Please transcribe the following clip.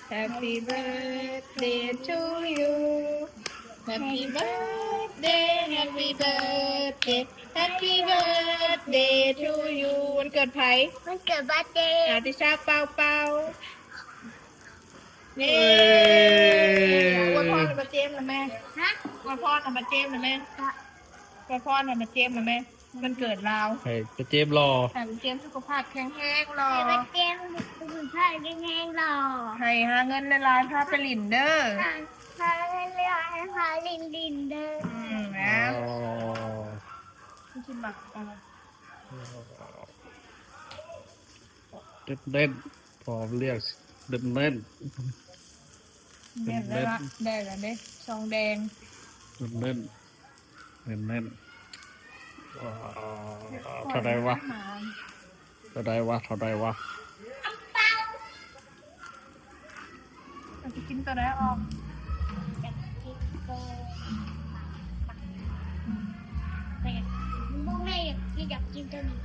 Happy birthday to you Happy birthday Happy birthday Happy birthday to you วันเกิดไผ่มันเกิดบัดเดย์ ติชาเป่าเป่านี่อวยพรหน่อยมาเจมส์นะแม่ ฮะ อวยพรหน่อยมาเจมส์นะแม่อวยพรหน่อยมาเจมส์นะแม่มันเกิดเรา ให้ไปเจมรอ แต่เจมส์สุขภาพแข็งแรงรอ ไอ้บัดเดย์มันเป็นผ้าแห้งๆหล่อ ให้หาเงินในร้านพาไปหลินเด้อ ผ้าเรื่อยๆผ้าลินดินเด้อ นะ อ๋อ ไม่ชิมบักอะไร เล่นพอเรียกเล่น เนี่ยได้ละได้แล้วเด้ซองแดง เล่นเท่าไรวะเท่าไรวะ เราจะกินตัวไหนออก อยากกินโตแต่พวกแม่อยากกินตัวนี้